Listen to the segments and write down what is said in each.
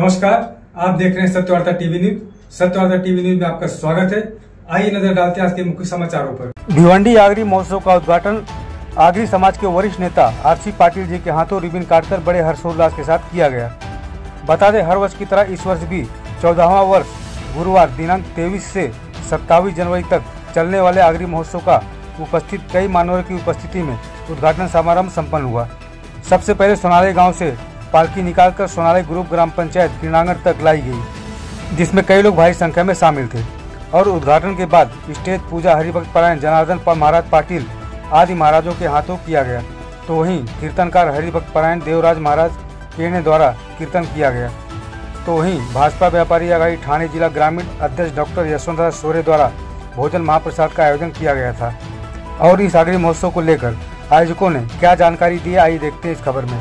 नमस्कार, आप देख रहे हैं Satyavarta TV news. Satyavarta TV news में आपका स्वागत है। आइए नजर डालते हैं आज के मुख्य समाचारों पर। भिवंडी आगरी महोत्सव का उद्घाटन आगरी समाज के वरिष्ठ नेता आरसी पाटिल जी के हाथों रिबन काटकर बड़े हर्षोल्लास के साथ किया गया। बता दें, हर वर्ष की तरह इस वर्ष भी 14वां वर्ष गुरुवार दिनांक 23 से 27 जनवरी तक चलने वाले आगरी महोत्सव का उपस्थित कई मान्यवरों की उपस्थिति में उद्घाटन समारोह संपन्न हुआ। सबसे पहले सोनाली गांव से पालकी निकालकर सोनाली ग्रुप ग्राम पंचायत क्रीड़ांगण तक लाई गई, जिसमें कई लोग भारी संख्या में शामिल थे। और उद्घाटन के बाद स्टेज पूजा हरिभक्त परायण जनार्दन महाराज पाटिल आदि महाराजों के हाथों किया गया। तो वहीं कीर्तनकार हरिभक्त परायण देवराज महाराज केने द्वारा कीर्तन किया गया। तो वहीं भाजपा व्यापारी आघाड़ी ठाणे जिला ग्रामीण अध्यक्ष डॉक्टर यशवंतराव सोरे द्वारा भोजन महाप्रसाद का आयोजन किया गया था। और इस आगरी महोत्सव को लेकर आयोजकों ने क्या जानकारी दी, आइए देखते हैं इस खबर में।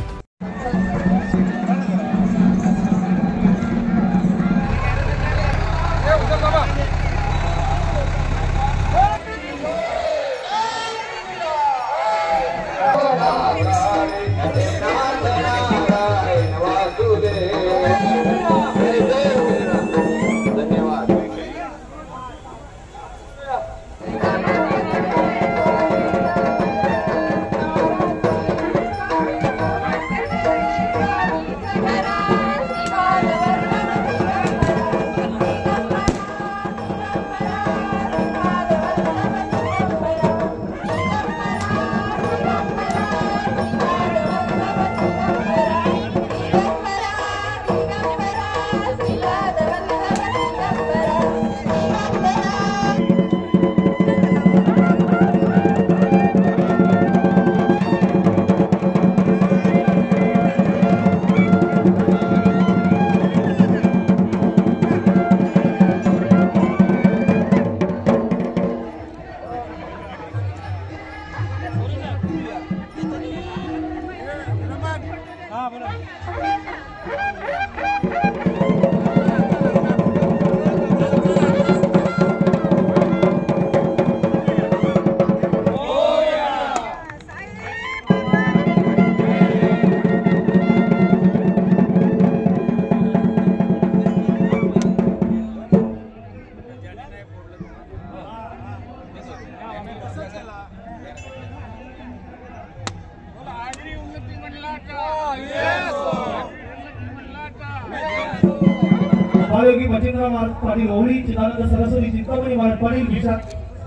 महायोगी बचेंद्रराव महाराज पाटील, ओवळी चिदानंद सरस्वती चिंतामणी महाराज पाटील,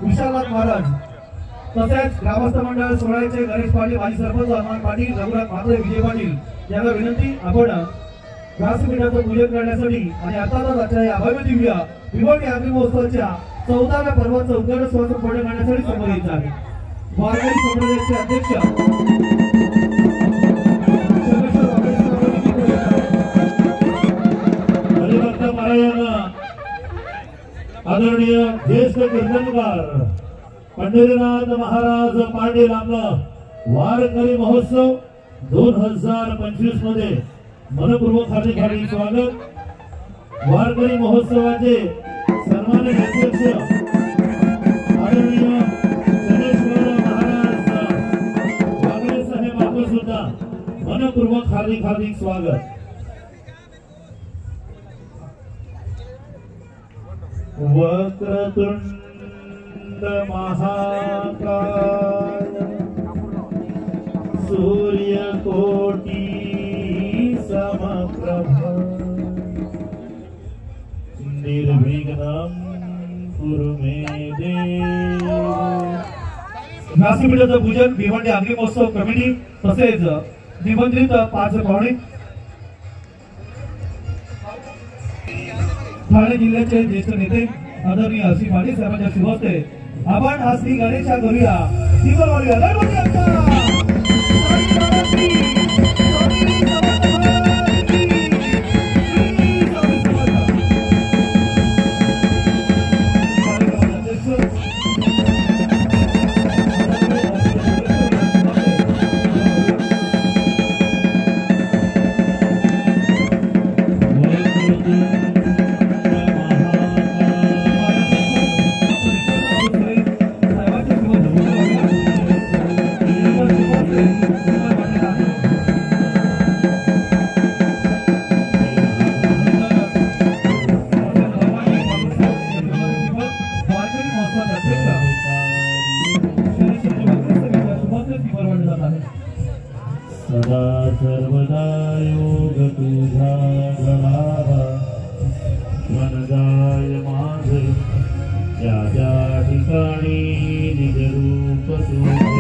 विशालनाथ महाराज, तसेच ग्रामस्थ मंडळ सोहळ्याचे गणेश पाटील, माजी सरपंच हनुमान पाटील, रघुनाथ म्हात्रे, विजय पाटील यांना विनंती, आपण व्यासपीठाचं पूजन करण्यासाठी आणि अर्थातच आजच्या या भव्य दिव्य भिवंडी आगरी महोत्सवाच्या 14व्या पर्वाचं उद्घाटन सोहळा पूर्ण करण्यासाठी समोर येत आहे. वारकरी संप्रदायाचे अध्यक्ष आदरणीय ज्येष्ठ कीर्तनकार पंढरीनाथ महाराज पाटील यांना वारकरी महोत्सव 2025 मध्ये मनपूर्वक हार्दिक स्वागत. वारकरी महोत्सवाचे सन्मानित अध्यक्ष आदरणीय गणेश्वर महाराज वागळे साहेब यांना सुद्धा मनपूर्वक हार्दिक स्वागत. वक्रतुंड महाकाय सूर्यकोटि समप्रभ निर्विघ्नं कुरु मे देव. व्यासपीठाचं पूजन भिवंडी आगरी महोत्सव कमिटी तसेच निमंत्रित 5 पाहुणे ठाणे जिल्ह्याचे ज्येष्ठ नेते आदरणीय आरसी पाटील साहेबांच्या शुभ हस्ते आपण आज श्री गणेशा करूया. सदा सर्वदा योग तुझा घडावा मन जाय माझे ज्या ज्या ठिकाणी निज रूप तुझे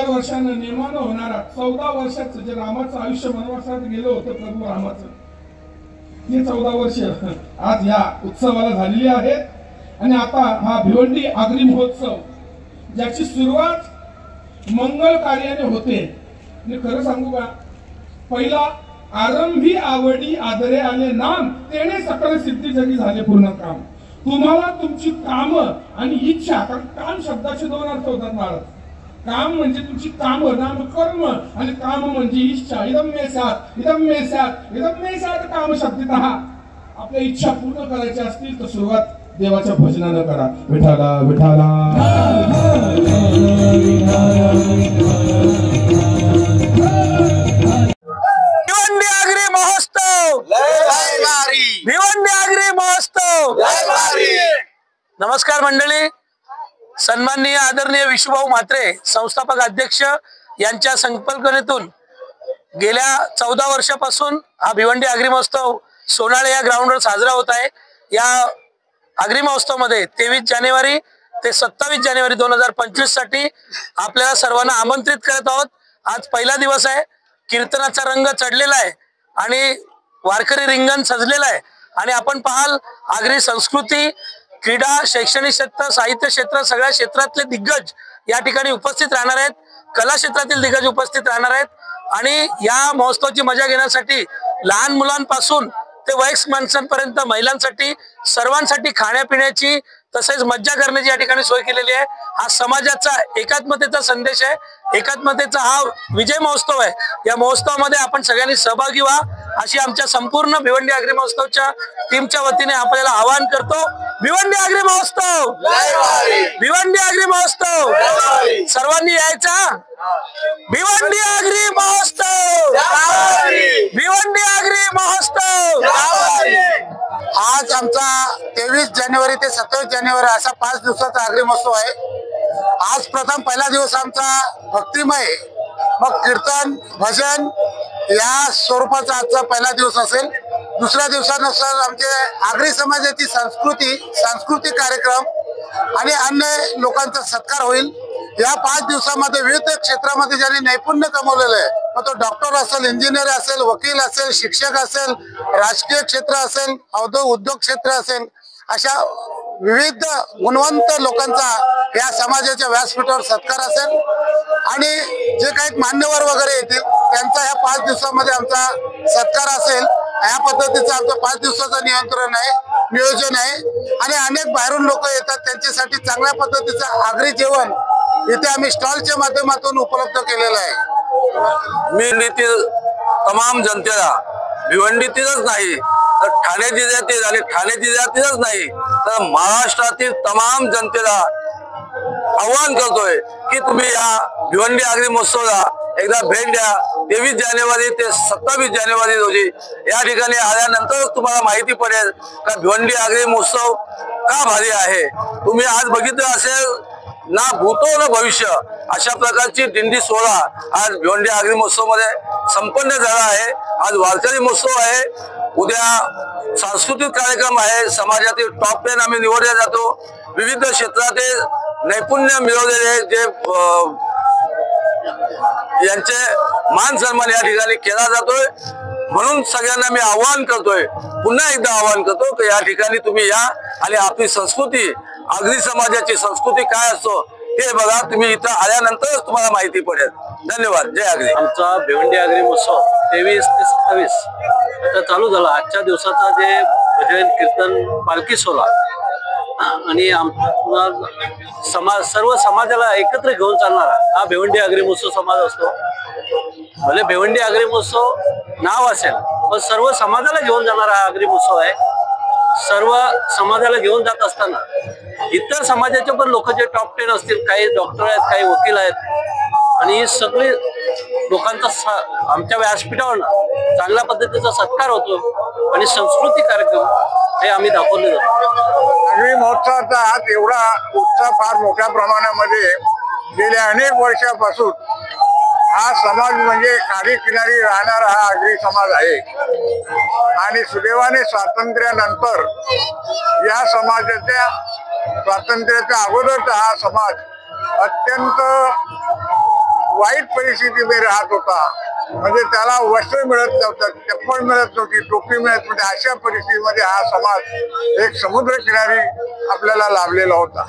वर्षानं निर्माण होणारा 14 वर्षाचं जे रामाचं आयुष्य वनवासात गेलं होतं प्रभू रामाचं हे 14 वर्ष आज या उत्सवाला झालेली आहेत। आणि आता हा भिवंडी आगरी महोत्सव ज्याची सुरुवात मंगल कार्याने होते। मी खरं सांगू का, पहिला आरंभी आवडी आदरे आले नाम तेने सकल सिद्धी जगी झाले पूर्ण काम। तुम्हाला तुमची काम आणि इच्छा, कारण काम शब्दाचे 2 अर्थ होतात महाराज। काम म्हणजे तुमची काम, नाम कर्म, आणि काम म्हणजे इच्छा। इदम मे स्यात् इदम मे स्यात् इदम मे स्यात् काम शब्दितः। आपल्या इच्छा पूर्ण करायच्या असतील तर सुरुवात देवाच्या भजनानं करा। विठाला विठाला भिवंडी आगरी महोत्सव, भिवंडी आगरी महोत्सव। नमस्कार मंडळी, सन्माननीय आदरणीय विश्वभाऊ म्हात्रे संस्थापक अध्यक्ष यांच्या संकल्पनेतून गेल्या 14 वर्षापासून हा भिवंडी आगरी महोत्सव सोनाळे या ग्राउंडवर साजरा होत आहे। या आगरी महोत्सव मध्ये 23 जानेवारी ते 27 जानेवारी 2025 साठी आपल्याला सर्वांना आमंत्रित करत आहोत। आज पहिला दिवस आहे, कीर्तनाचा रंग चढलेला आहे आणि वारकरी रिंगण सजलेला आहे। आणि आपण पाहाल आगरी संस्कृती, क्रीडा, शैक्षणिक क्षेत्र, साहित्य क्षेत्र, सगळ्या क्षेत्रातले दिग्गज या ठिकाणी उपस्थित राहणार आहेत। कला क्षेत्रातील दिग्गज उपस्थित राहणार आहेत। आणि या महोत्सवाची मजा घेण्यासाठी लहान मुलांपासून ते वयस्क माणसांपर्यंत महिलांसाठी सर्वांसाठी खाण्यापिण्याची तसेच मज्जा करण्याची या ठिकाणी सोय केलेली आहे। हा समाजाचा एकात्मतेचा संदेश आहे, एकात्मतेचा हा विजय महोत्सव आहे। या महोत्सवामध्ये आपण सगळ्यांनी सहभागी व्हा अशी आमच्या संपूर्ण भिवंडी आगरी महोत्सवच्या टीमच्या वतीने आपल्याला आवाहन करतो। भिवंडी आगरी महोत्सव, भिवंडी आगरी महोत्सव, सर्वांनी यायचा। भिवंडी आगरी महोत्सव, भिवंडी आगरी महोत्सव। आज आमचा 23 जानेवारी ते 27 जानेवारी असा 5 दिवसाचा आगरी महोत्सव आहे। आज प्रथम पहिला दिवस आमचा भक्तिमय, मग कीर्तन, भजन या स्वरूपाचा आजचा पहिला दिवस असेल। दुसऱ्या दिवसानुसार आमचे आगरी समाजाची सांस्कृतिक कार्यक्रम आणि अन्य लोकांचा सत्कार होईल। या 5 दिवसामध्ये विविध क्षेत्रामध्ये ज्यांनी नैपुण्य कमवलेलं आहे, मग तो डॉक्टर असेल, इंजिनियर असेल, वकील असेल, शिक्षक असेल, राजकीय क्षेत्र असेल, उद्योग क्षेत्र असेल, अशा विविध गुणवंत लोकांचा या समाजाच्या व्यासपीठावर सत्कार असेल। आणि जे काही मान्यवर वगैरे येतील त्यांचा या 5 दिवसामध्ये आमचा सत्कार असेल। या पद्धतीचं आमचं 5 दिवसाचं नियोजन आहे। आणि अनेक बाहेरून लोक येतात, त्यांच्यासाठी चांगल्या पद्धतीचं आगरी जेवण इथे आम्ही स्टॉलच्या माध्यमातून उपलब्ध केलेलं आहे। भिवंडीतील तमाम जनतेला, भिवंडीतीलच नाही तर ठाणे जिल्ह्यातील आणि ठाणे जिल्ह्यातीलच नाही तर महाराष्ट्रातील तमाम जनतेला आवाहन करतोय की तुम्ही या भिवंडी आगरी महोत्सवाला एकदा भेट द्या। 23 जानेवारी ते 27 जानेवारी रोजी या ठिकाणी आल्यानंतर तुम्हाला माहिती पडेल का भिवंडी आगरी महोत्सव का भारी आहे। तुम्ही आज बघितलं असेल ना भूतो ना भविष्य अशा प्रकारची दिंडी सोहळा आज भिवंडी आगरी महोत्सव मध्ये संपन्न झाला आहे। आज वारकरी महोत्सव आहे, उद्या सांस्कृतिक कार्यक्रम आहे, समाजातील टॉप 10 आम्ही निवडले जातो। विविध क्षेत्रातील नैपुण्य मिळवलेले जे यांचे मान सन्मान या ठिकाणी केला जातोय। म्हणून सगळ्यांना मी आवाहन करतोय, पुन्हा एकदा आवाहन करतो की या ठिकाणी तुम्ही या आणि आपली संस्कृती, आगरी समाजाची संस्कृती काय असतो हे बघा, तुम्ही इथं आल्यानंतर तुम्हाला माहिती पडेल. धन्यवाद. जय आगरी. आमचा भिवंडी आगरी महोत्सव 23 ते 27 आता चालू झाला. आजच्या दिवसाचा जे भजन कीर्तन पालखी सोहळा आणि समाज सर्व समाजाला एकत्र घेऊन चालणारा हा भिवंडी आगरी महोत्सव समाज असतो. भले भिवंडी आगरी महोत्सव नाव असेल पण सर्व समाजाला घेऊन जाणारा हा आगरी महोत्सव आहे. सर्व समाजाला घेऊन जात असताना इतर समाजाचे पण लोक जे टॉप 10 असतील, काही डॉक्टर आहेत, काही वकील आहेत आणि सगळे लोकांचा आमच्या व्यासपीठावर चांगल्या पद्धतीचा सत्कार होतो आणि सांस्कृतिक कार्यक्रम हे आम्ही दाखवले जातो. आगरी महोत्सवाचा आज एवढा उत्साह फार मोठ्या प्रमाणामध्ये गेल्या अनेक वर्षापासून हा समाज म्हणजे काठी किनारी राहणारा हा आगरी समाज आहे आणि सुदैवाने स्वातंत्र्यानंतर या समाजाच्या स्वातंत्र्याच्या अगोदरचा हा समाज अत्यंत वाईट परिस्थितीमध्ये राहत होता. म्हणजे त्याला वस्त्र मिळत नव्हतं, चप्पल मिळत नव्हती, टोपी मिळत नव्हती. अशा परिस्थितीमध्ये हा समाज एक समुद्र किनारी आपल्याला लाभलेला होता.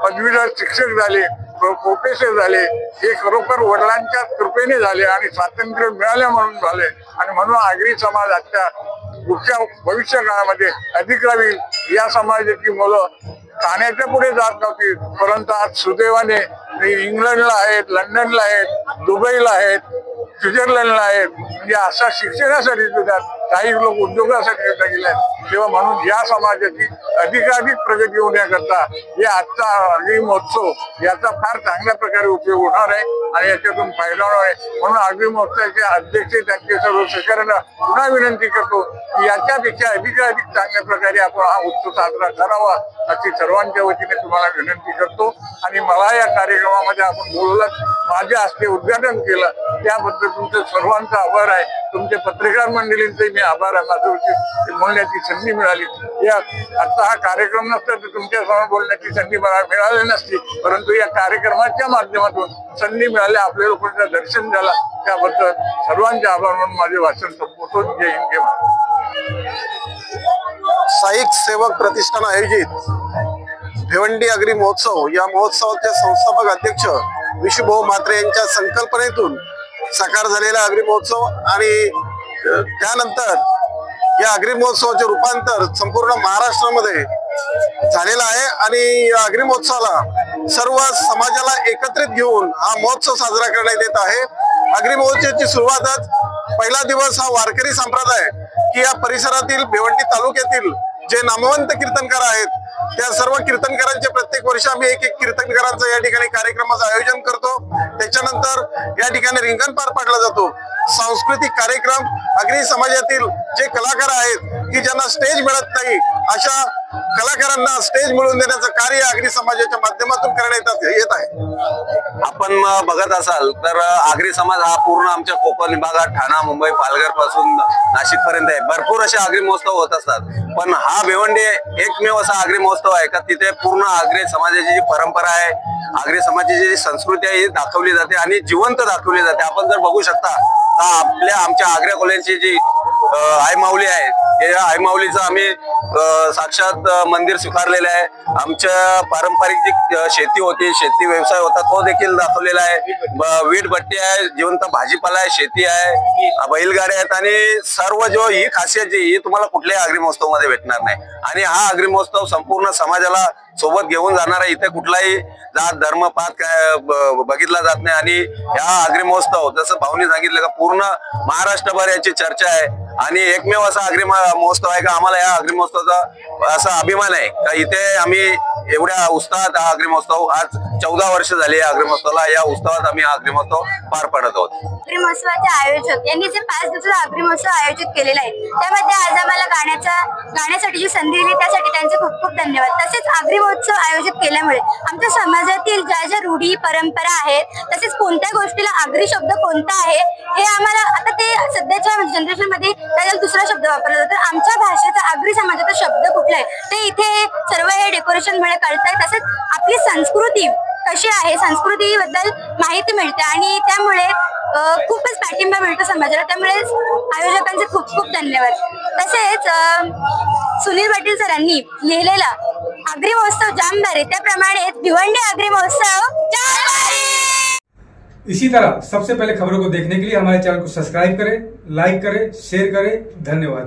पदवीधर शिक्षक झाले, प्रोफेसर झाले, हे खरोखर वडिलांच्या कृपेने झाले आणि स्वातंत्र्य मिळाल्या म्हणून झाले आणि म्हणून आगरी समाज आजच्या पुढच्या भविष्य काळामध्ये अधिक राहील. या समाजाची मुलं ठाण्याच्या पुढे जात नव्हती, परंतु आज सुदैवाने इंग्लंडला आहेत, लंडनला आहेत, दुबईला आहेत, स्वित्झर्लंडला आहेत. म्हणजे अशा शिक्षणासाठी सुद्धा काही लोक उद्योगासाठी सुद्धा गेले आहेत. तेव्हा म्हणून या समाजाची अधिकाधिक प्रगती होण्याकरता हे आजचा आगरी महोत्सव याचा फार चांगल्या प्रकारे उपयोग होणार आहे आणि याच्यातून फायदा होणार आहे. म्हणून आगरी महोत्सवाचे अध्यक्ष त्यांचे सर्व सहकार्यांना पुन्हा विनंती करतो की याच्यापेक्षा अधिकाधिक चांगल्या प्रकारे आपण हा उत्सव साजरा करावा अशी सर्वांच्या वतीने तुम्हाला विनंती करतो. आणि मला या कार्यक्रमामध्ये आपण बोलवलं, माझ्या हस्ते उद्घाटन केलं, त्याबद्दल तुमचं सर्वांचा आभार आहे. तुमचे पत्रकार मंडळींचे मी आभार आहे. माझ्यावरती बोलण्याची संधी मिळाली. या आता हा कार्यक्रम नसता तर तुमच्या समोर बोलण्याची संधी मला मिळाली नसती, परंतु या कार्यक्रमाच्या माध्यमातून संधी मिळाली, आपल्या लोकांचं दर्शन झालं, त्याबद्दल सर्वांचे आभार म्हणून माझे भाषण संपवतो. जय हिंद, जय महाराष्ट्र. साईक सेवक प्रतिष्ठान आयोजित भिवंडी आगरी महोत्सव या महोत्सवाचे संस्थापक अध्यक्ष विशुभाऊ म्हात्रे यांच्या संकल्पनेतून साकार झालेला आगरी महोत्सव आणि त्यानंतर या आगरी महोत्सवाचे रूपांतर संपूर्ण महाराष्ट्रामध्ये झालेलं आहे आणि या आगरी महोत्सवाला सर्व समाजाला एकत्रित घेऊन हा महोत्सव साजरा करण्यात येत आहे. आगरी महोत्सवाची सुरुवातच पहिला दिवस हा वारकरी संप्रदाय की या परिसरातील भिवंडी तालुक्यातील जे नामवंत कीर्तनकार आहेत त्या सर्व कीर्तनकारांचे प्रत्येक वर्षी आम्ही एक कीर्तनकारांचा या ठिकाणी कार्यक्रमाचं आयोजन करतो. त्याच्यानंतर या ठिकाणी रिंगण पार पाडला जातो. सांस्कृतिक कार्यक्रम आगरी समाजातील जे कलाकार आहेत की ज्यांना स्टेज मिळत नाही अशा कलाकारांना स्टेज मिळवून देण्याचं कार्य आगरी समाजाच्या माध्यमातून करण्यात येत आहे. आपण बघत असाल तर आगरी समाज हा पूर्ण आमच्या कोकण विभागात ठाणा, मुंबई, पालघर पासून नाशिक पर्यंत आहे. भरपूर असे आगरी महोत्सव होत असतात, पण हा भिवंडी एकमेव असा आगरी महोत्सव आहे का तिथे पूर्ण आगरी समाजाची जी परंपरा आहे, आगरी समाजाची जी संस्कृती आहे ही दाखवली जाते आणि जिवंत दाखवली जाते. आपण जर बघू शकता आमच्या आग्रा कॉलेजची जी आई माऊली आहे, या आई माऊलीचं आम्ही साक्षात मंदिर स्वीकारलेलं आहे. आमच्या पारंपरिक जी शेती होती, शेती व्यवसाय होता तो देखील दाखवलेला आहे. वीट भट्टी आहे, जिवंत भाजीपाला आहे, शेती आहे, बैलगाड्या आहेत आणि सर्व जो ही खासियत जी ही तुम्हाला कुठल्याही आगरी महोत्सव मध्ये भेटणार नाही. आणि हा आगरी महोत्सव संपूर्ण समाजाला सोबत घेऊन जाणारा, इथे कुठलाही जात धर्म पात काय बघितला जात नाही. आणि ह्या आगरी महोत्सव जसं भाऊनी सांगितलं का पूर्ण महाराष्ट्रभर याची चर्चा आहे आणि एकमेव असा आगरी महोत्सव आहे का आम्हाला या आगरी महोत्सवाचा असा अभिमान आहे का इथे आम्ही एवढ्या उत्साहात हा आगरी महोत्सव आज 14 वर्ष झाली आगरी महोत्सवाला. या उत्सवात आम्ही आगरी महोत्सव पार पाडत आहोत. आगरी महोत्सवाचे आयोजक यांनी जे 5 दिवसाचा आगरी महोत्सव आयोजित केलेला आहे त्यामध्ये आज आम्हाला गाण्यासाठी जी संधी दिली त्यासाठी त्यांचे खूप खूप धन्यवाद. तसेच आगरी महोत्सव आयोजित केल्यामुळे आमच्या समाजातील ज्या ज्या रूढी परंपरा आहेत तसेच कोणत्या गोष्टीला आगरी शब्द कोणता आहे हे आम्हाला आता ते सध्याच्या जनरेशन मध्ये त्याला दुसरा शब्द वापरला जातो. आमच्या भाषेचा आगरी समाजाचा शब्द कुठला आहे ते इथे सर्व हे डेकोरेशन मुळे कळतंय. तसेच आपली संस्कृती कशी आहे, संस्कृतीबद्दल माहिती मिळते आणि त्यामुळे खूपच पाठिंबा मिळतो समाजाला. त्यामुळे आयोजकांचे खूप खूप धन्यवाद. तसेच सुनील पाटील सरांनी लिहिलेला आगरी महोत्सव जामदारी त्याप्रमाणे भिवंडी आगरी महोत्सव जामदारी। इसी तरह सबसे पहले खबरों को देखने के लिए हमारे चैनल को सब्सक्राइब करें, लाइक करें, शेयर करें। धन्यवाद।